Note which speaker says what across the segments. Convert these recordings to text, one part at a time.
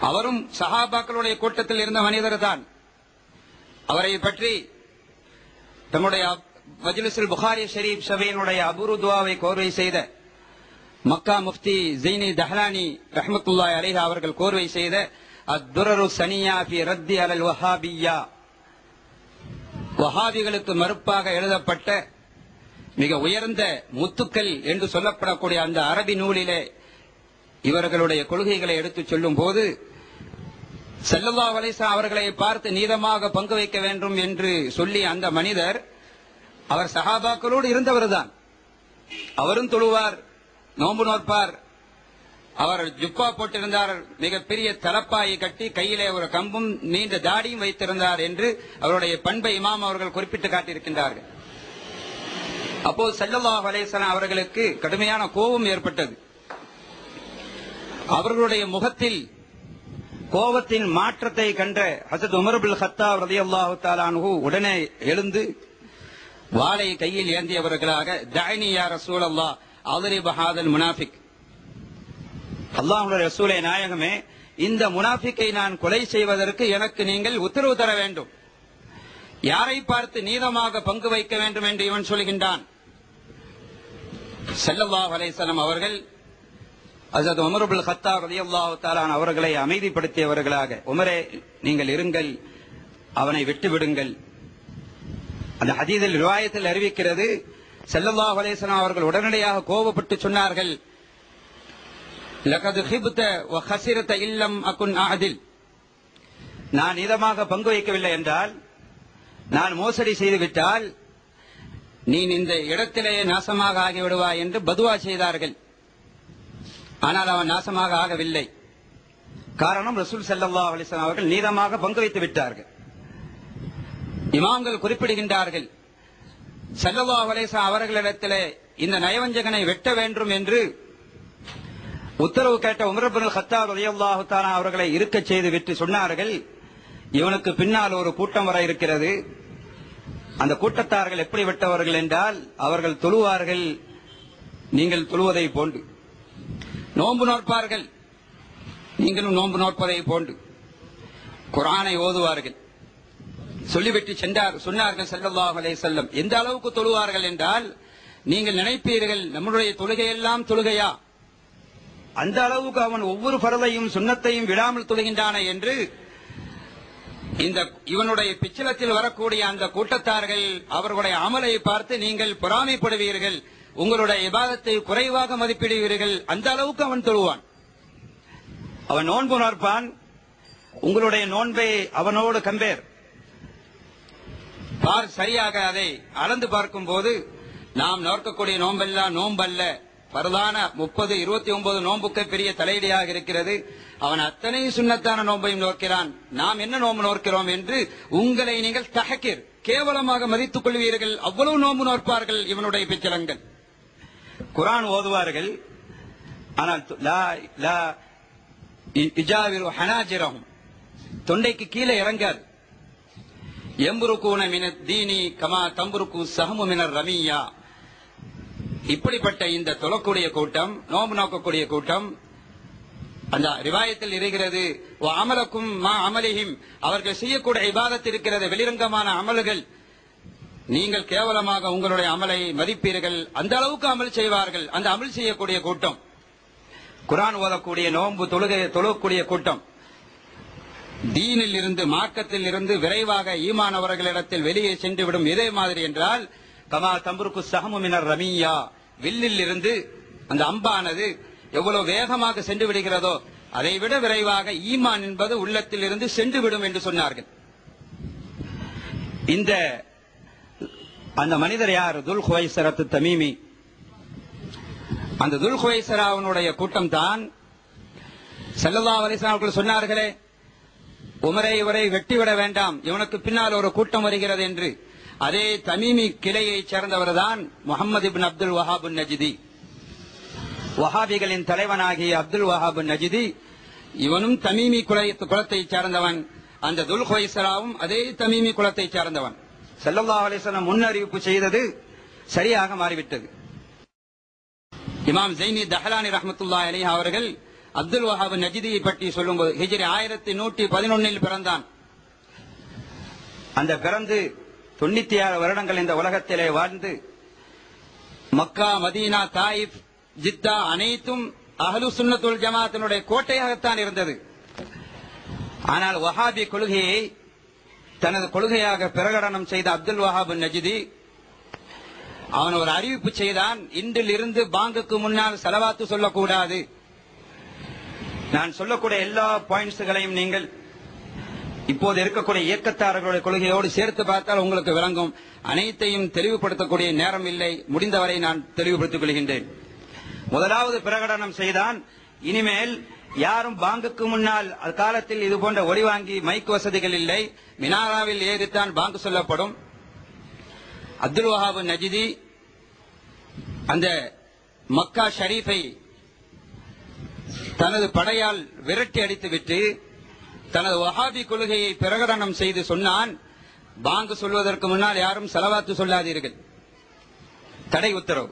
Speaker 1: அவரும் சஹாபாக்களுடைய கூட்டத்தில் இருந்த மனிதர் தான். அவரை பற்றி தம்முடைய மஜ்லிஸுல் புகாரி ஷரீப் சபையினுடைய அபூர்வ துஆவை கோர்வை செய்த மக்கா முஃப்தி ஸைனி தஹ்லானி ரஹ்மத்துல்லாஹி அலைஹி அவர்கள் கோர்வை செய்த அத்-துரரு ஸனியா ஃபி ரத்தி அலல் வஹாபிய்யா, வஹாபிகளுக்கு மறுப்பாக எழுதப்பட்ட மிக உயர்ந்த முத்துக்கள் என்று சொல்லப்படக்கூடிய அந்த அரபி நூலிலே இவர்களுடைய கொள்கைகளை எடுத்துச் சொல்லும் போது ஸல்லல்லாஹு அலைஹி வஸல்லம் அவர்களை பார்த்து நீதமாக பங்கு வைக்க வேண்டும் என்று சொல்லி அந்த மனிதர் அவர் சஹாபாக்களோடு இருந்தவர்தான். அவரும் தொழுவார், நோன்பு நோற்பார். அவர் ஜுப்பா போட்டிருந்தார், மிகப்பெரிய தலப்பாயை கட்டி கையிலே ஒரு கம்பும் நீண்ட தாடியும் வைத்திருந்தார் என்று அவருடைய பண்பை இமாம் அவர்கள் குறிப்பிட்டு காட்டியிருக்கின்றார்கள். அப்போது ஸல்லல்லாஹு அலைஹி வஸல்லம் அவர்களுக்கு கடுமையான கோபம் ஏற்பட்டது. அவர்களுடைய முகத்தில் கோபத்தின் மாற்றத்தை கண்ட ஹஜ்ரத் உமர் இப்னு கத்தாப் ரலியல்லாஹு தஆலா அன்ஹு உடனே எழுந்து வாளை கையில் ஏந்தியவர்களாக தஅனி யா ரசூலல்லாஹ் அத்ரிப் ஹாதல் முனாஃபிக், அல்லாஹ்வுடைய ரசூலே நாயகமே, இந்த முனாஃபிக்கை நான் கொலை செய்வதற்கு எனக்கு நீங்கள் உத்தரவு தர வேண்டும். யாரை பார்த்து நீதமாக பங்கு வைக்க வேண்டும் என்று இவன் சொல்கின்றான். ஸல்லல்லாஹு அலைஹி வஸல்லம் அவர்கள் ஹஜ்ரத் உமர் இப்னு கத்தாப் ரலியல்லாஹு தஆலா அவர்களை அமைதிப்படுத்தியவர்களாக, உமரே நீங்கள் இருங்கள், அவனை விட்டுவிடுங்கள். அந்த ஹதீஸில் ரிவாயத்தில் அறிவிக்கிறது, ஸல்லல்லாஹு அலைஹி வஸல்லம் அவர்கள் உடனடியாக கோபப்பட்டு சொன்னார்கள், லகத் ஹிப்த வ ஹஸிரத இல்லம் அகுன் அஅதில், நான் நீதமாக பங்கு வைக்கவில்லை என்றால், நான் மோசடி செய்துவிட்டால் நீ இந்த இடத்திலேயே நாசமாக ஆகிவிடுவாய் என்று பதுவா செய்தார்கள். ஆனால் அவன் நாசமாக ஆகவில்லை. காரணம், ரசூல் ஸல்லல்லாஹு அலைஹி வஸல்லம் அவர்கள் நீதமாக பங்கு வைத்து விட்டார்கள். இமாம்கள் குறிப்பிடுகின்றார்கள், ஸல்லல்லாஹு அலைஹி வஸல்லம் அவர்களிடத்திலே இந்த நயவஞ்சகனை வெட்ட வேண்டும் என்று உத்தரவு கேட்ட உமர் இப்னு கத்தாப் ரலியல்லாஹு தஆலா அவர்களை இருக்கச் செய்து விட்டு சொன்னார்கள், இவனுக்கு பின்னால் ஒரு கூட்டம் வர இருக்கிறது. அந்த கூட்டத்தார்கள் எப்படி விட்டவர்கள் என்றால், அவர்கள் தொழுவார்கள் நீங்கள் தொழுவதை போன்று, நோன்பு நோற்பார்கள் நீங்களும் நோன்பு நோற்பதை போன்று, குர்ஆனை ஓதுவார்கள். சொல்லிவிட்டு சொன்னார்கள் ஸல்லல்லாஹு அலைஹி வஸல்லம், எந்த அளவுக்கு தொழுவார்கள் என்றால், நீங்கள் நினைப்பீர்கள் நம்முடைய தொழுகையெல்லாம் தொழுகையா, அந்த அளவுக்கு அவன் ஒவ்வொரு ஃபர்தையும் சுன்னத்தையும் விடாமல் தொழுகின்றானே என்று இந்த இவனுடைய பிச்சலத்தில் வரக்கூடிய அந்த கூட்டத்தார்கள் அவர்களுடைய அமலை பார்த்து நீங்கள் பொறாமைப்படுவீர்கள், உங்களுடைய இபாதத்தை குறைவாக மதிப்பிடுவீர்கள். அந்த அளவுக்கு அவன் தொழுவான். அவன் நோன்பு நோற்பான், உங்களுடைய நோன்பை அவனோடு கம்பேர் சரியாக அதை அளந்து பார்க்கும் போது நாம் நோக்கக்கூடிய நோன்பெல்லாம் நோன்பல்ல, பரதான 30, 29 நோன்புக்கு பெரிய தலையடியாக இருக்கிறது. அவன் அத்தனை சுன்னத்தான நோன்பையும் நோக்கிறான், நாம் என்ன நோன்பு நோக்கிறோம் என்று உங்களை நீங்கள் தஹக்கீர் கேவலமாக மதித்துக் கொள்வீர்கள். அவ்வளவு நோன்பு நோற்பார்கள் இவனுடைய பிச்சலங்கள். குர்ஆன் ஓதுவார்கள், ஆனால் தொண்டைக்கு கீழே இறங்காது. எம்புருக்கூன மினத் தீனி கமா தம்புருக்கு சஹமு மினர் ரமியா. இப்படிப்பட்ட இந்த தொழக்கூடிய கூட்டம், நோன்பு நோக்கக்கூடிய கூட்டம், அந்த ரிவாயத்தில் இருக்கிறது, அமலக்கும் மா அமலிஹிம், அவர்கள் செய்யக்கூடிய இபாதத் இருக்கிறது, வெளிரங்கமான அமல்கள், நீங்கள் கேவலமாக உங்களுடைய அமலை மதிப்பீர்கள். அந்த அளவுக்கு அமல் செய்வார்கள். அந்த அமல் செய்யக்கூடிய கூட்டம், குர்ஆன் ஓதக்கூடிய, நோன்பு தொழக்கூடிய கூட்டம், தீனில் இருந்து மார்க்கத்தில் இருந்து விரைவாக ஈமானவர்களிடத்தில் வெளியே சென்று விடும். இதே மாதிரி என்றால், கமா தம்புருக்கு சஹமு மினர் ரமியா, வில்லில் இருந்து அந்த அம்பானது எவ்வளவு வேகமாக சென்று விடுகிறதோ அதை விட விரைவாக ஈமான் என்பது உள்ளத்தில் இருந்து சென்று விடும் என்று சொன்னார்கள். அந்த மனிதர் யார்? துல் குவைசரத்து தமீமி. அந்த துல் குவைசராவுடைய கூட்டம் தான் ஸல்லல்லாஹு அலைஹி வஸல்லம் அவர்கள் சொன்னார்களே, உமரை இவரை வெட்டிவிட வேண்டாம், இவனுக்கு பின்னால் ஒரு கூட்டம் வருகிறது என்று. அதே தமீமி கிளையை சேர்ந்தவர் தான் முஹம்மது இப்னு அப்துல் வஹாப் நஜ்தி. வஹாபிகளின் தலைவனாகிய அப்துல் வஹாப் நஜ்தி, இவனும் தமீமி குலத்தை சேர்ந்தவன். அந்த துல் குவைசராவும் அதே தமீமி குலத்தை சேர்ந்தவன். ஸல்லல்லாஹு அலைஹி வஸல்லம் முன்னறிவிப்பு செய்தது சரியாக மாறிவிட்டது. இமாம் ஸைனி தஹ்லானி ரஹ்மத்துல்லாஹி அலைஹி அவர்கள் அப்துல் வஹாப் நஜ்தியை பற்றி சொல்லும்போது ஹிஜ்ரி 1111 பிறந்தான். அந்த பிறந்து 96 வருடங்கள் இந்த உலகத்திலே வாழ்ந்து மக்கா, மதீனா, தாயிப், ஜித்தா அனைத்தும் அஹ்லு சுன்னத்துல் ஜமாஅத்தினுடைய கோட்டையாகத்தான் இருந்தது. ஆனால் வஹாபி கொள்கையை தனது கொள்கையாக பிரகடனம் செய்த அப்துல் வஹாப் நஜ்தி அவன் ஒரு அறிவிப்பு செய்தான். இன்றில் இருந்து பாங்குக்கு முன்னால் ஸலவாத்து சொல்லக்கூடாது. நான் சொல்லக்கூடிய எல்லா பாயிண்ட்ஸ்களையும் நீங்கள் இப்போது இருக்கக்கூடிய இயக்கத்தாரர்களுடைய கொள்கையோடு சேர்த்து பார்த்தால் உங்களுக்கு விளங்கும். அனைத்தையும் தெளிவுபடுத்தக்கூடிய நேரம் இல்லை, முடிந்தவரை நான் தெளிவுபடுத்திக் கொள்கின்றேன். முதலாவது பிரகடனம் செய்தான், இனிமேல் யாரும் பாங்குக்கு முன்னால் காலத்தில் இது போன்ற ஒலி வாங்கி மைக் வசதிகள் இல்லை, மினாராவில் ஏறித்தான் பாங்கு சொல்லப்படும். அப்துல் வஹாப் நஜ்தி அந்த மக்கா ஷரீஃபை தனது படையால் விரட்டி அடித்துவிட்டு தனது வஹாபி கொள்கையை பிரகடனம் செய்து சொன்னான், பாங்கு சொல்வதற்கு முன்னால் யாரும் ஸலவாத்து சொல்லாதீர்கள், தடை உத்தரவு.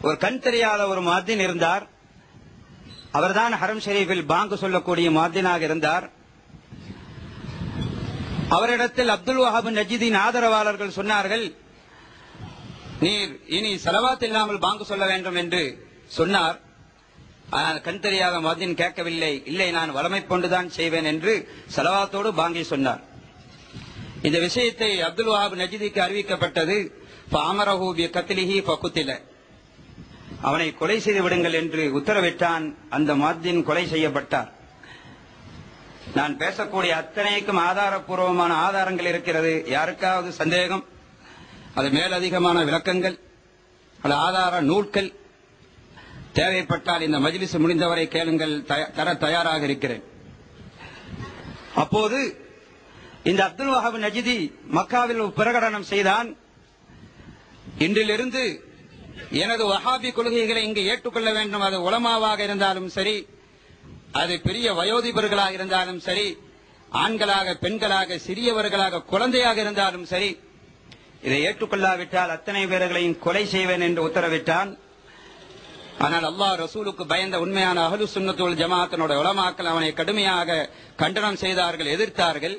Speaker 1: ஒரு கண் தெரியாத ஒரு முஅத்தின் இருந்தார். அவர்தான் ஹரம் ஷரீஃபில் பாங்கு சொல்லக்கூடிய முஅத்தினாக இருந்தார். அவரிடத்தில் அப்துல் வஹாப் நஜ்தியின் ஆதரவாளர்கள் சொன்னார்கள், நீர் இனி ஸலவாத் இல்லாமல் பாங்கு சொல்ல வேண்டும் என்று சொன்னார். ஆனால் கண் தெரியாத முஅத்தின் கேட்கவில்லை. இல்லை, நான் வளமை கொண்டுதான் செய்வேன் என்று ஸலவாத்தோடு பாங்கி சொன்னார். இந்த விஷயத்தை அப்துல் வஹாப் நஜ்திக்கு அறிவிக்கப்பட்டது. ஃபஅமரஹு பிகத்லிஹி ஃபகுத்தில, அவனை கொலை செய்து விடுங்கள் என்று உத்தரவிட்டான். அந்த முஅத்தின் கொலை செய்யப்பட்டார். நான் பேசக்கூடிய அத்தனைக்கும் ஆதாரப்பூர்வமான ஆதாரங்கள் இருக்கிறது. யாருக்காவது சந்தேகம், அது மேலதிகமான விளக்கங்கள், அது ஆதார நூல்கள் தேவைப்பட்டால் இந்த மஜ்லிஸ் முடிந்தவரை கேளுங்கள், தர தயாராக இருக்கிறேன். அப்போது இந்த அப்துல் வஹாப் நஜ்தி மக்காவில் பிரகடனம் செய்தான், இன்றிலிருந்து எனது வஹாபி கொள்கைகளை இங்கு ஏற்றுக்கொள்ள வேண்டும். அது உலமாவாக இருந்தாலும் சரி, அது பெரிய வயோதிபர்களாக இருந்தாலும் சரி, ஆண்களாக, பெண்களாக, சிறியவர்களாக, குழந்தையாக இருந்தாலும் சரி, இதை ஏற்றுக்கொள்ளாவிட்டால் அத்தனை பேர்களையும் கொலை செய்வேன் என்று உத்தரவிட்டான். ஆனால் அல்லாஹ் ரசூலுக்கு பயந்த உண்மையான அஹ்லு சுன்னத்துல் ஜமாஅத்தினுடைய உலமாக்கள் அவனை கடுமையாக கண்டனம் செய்தார்கள், எதிர்த்தார்கள்.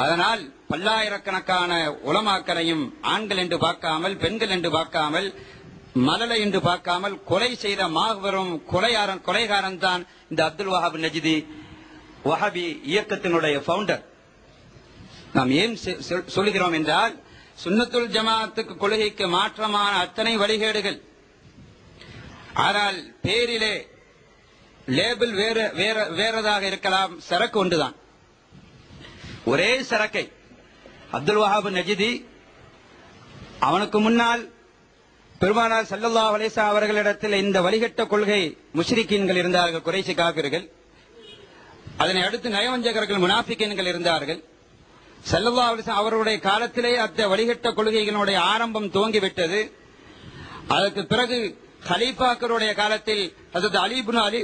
Speaker 1: அதனால் பல்லாயிரக்கணக்கான உலமாக்களையும் ஆண்கள் என்று பார்க்காமல், பெண்கள் என்று பார்க்காமல், மலலை என்று பார்க்காமல் கொலை செய்த மாபெரும் கொலைகாரன் தான் இந்த அப்துல் வஹாப் நஜ்தி, வஹாபி இயக்கத்தினுடைய பவுண்டர். நாம் ஏன் சொல்கிறோம் என்றால், சுன்னத்துல் ஜமாஅத்துக்கு கொள்கைக்கு மாற்றமான அத்தனை வழிகேடுகள், ஆனால் பேரிலே லேபிள் வேறதாக இருக்கலாம், சரக்கு ஒன்றுதான். ஒரே சரக்கை அப்துல் வஹாப் நஜ்தி அவனுக்கு முன்னால் பெருமானார் ஸல்லல்லாஹு அலைஹி வஸல்லம் அவர்களிடத்தில் இந்த வழிகட்ட கொள்கை முஷ்ரிக்கீன்கள் இருந்தார்கள், குறைஷி காபிர்கள். அதனை அடுத்து நயவஞ்சகர்கள், முனாஃபிகீன்கள் இருந்தார்கள். ஸல்லல்லாஹு அலைஹி வஸல்லம் அவருடைய காலத்திலே அந்த வழிகட்ட கொள்கைகளுடைய ஆரம்பம் துவங்கிவிட்டது. அதற்கு பிறகு ஹலீஃபாக்களுடைய காலத்தில் ஹஜ்ரத் அலி இப்னு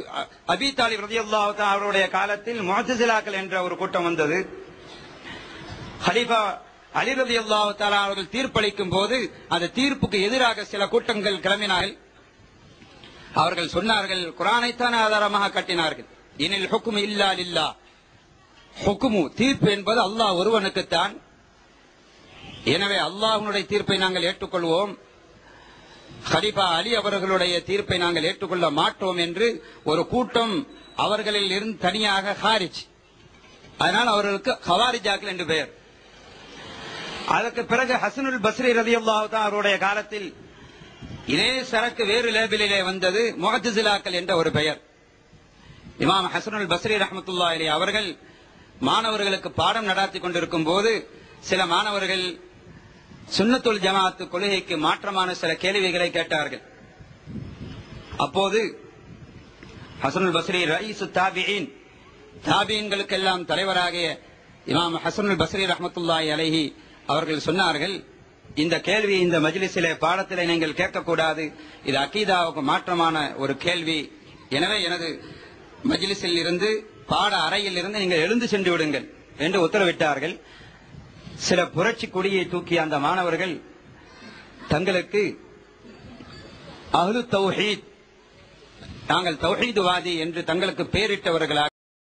Speaker 1: அபீ தாலிப் ரலியல்லாஹு தஆலா அவருடைய காலத்தில் முஅத்தஸிலாக்கள் என்ற ஒரு கூட்டம் வந்தது. ஹலீஃபா அலி ரலியல்லாஹு தஆலா அவர்கள் தீர்ப்பளிக்கும் போது அந்த தீர்ப்புக்கு எதிராக சில கூட்டங்கள் கிளம்பினார்கள். அவர்கள் சொன்னார்கள், குர்ஆனைத்தான் ஆதாரமாக காட்டினார்கள், இனில் ஹுக்மு இல்லா லில்லாஹ், ஹுக்மு தீர்ப்பு என்பது அல்லாஹ் ஒருவனுக்குத்தான். எனவே அல்லாஹ்வுடைய தீர்ப்பை நாங்கள் ஏற்றுக்கொள்வோம், ஹலீஃபா அலி அவர்களுடைய தீர்ப்பை நாங்கள் ஏற்றுக்கொள்ள மாட்டோம் என்று ஒரு கூட்டம் அவர்களில் இருந்து தனியாக ஹாரிஜ், அதனால் அவர்களுக்கு ஹவாரிஜாக்கள் என்று பெயர். அதற்கு பிறகு ஹசனுல் பஸ்ரி ரலியல்லாஹு தஆலா அவருடைய காலத்தில் இதே சரக்கு வேறு லேபிளிலே வந்தது, முஅத்தஸிலாக்கள் என்ற ஒரு பெயர். இமாம் ஹசனுல் பஸ்ரி ரஹ்மத்துல்லாஹி அலைஹி அவர்கள் மாணவர்களுக்கு பாடம் நடாத்தி கொண்டிருக்கும் போது சில மாணவர்கள் சுன்னத்துல் ஜமாஅத்து கொள்கைக்கு மாற்றமான சில கேள்விகளை கேட்டார்கள். அப்போது ஹசனுல் பஸ்ரி ரயீசு தாபிஈன், தாபிஈன்களுக்கெல்லாம் தலைவராகிய இமாம் ஹசனுல் பஸ்ரி ரஹ்மத்துல்லாஹி அலைஹி அவர்கள் சொன்னார்கள், இந்த கேள்வி இந்த மஜ்லிஸிலே பாடத்திலே நீங்கள் கேட்கக்கூடாது, இது அகீதாவுக்கு மாற்றமான ஒரு கேள்வி. எனவே எனது மஜ்லிஸில் இருந்து, பாட அறையில் இருந்து நீங்கள் எழுந்து சென்று விடுங்கள் என்று உத்தரவிட்டார்கள். சில புரட்சி கொடியை தூக்கிய அந்த மாணவர்கள் தங்களுக்கு அஹ்லு தௌஹீத் தாங்கள் தௌஹீதுவாதி என்று தங்களுக்கு பெயரிட்டவர்களாக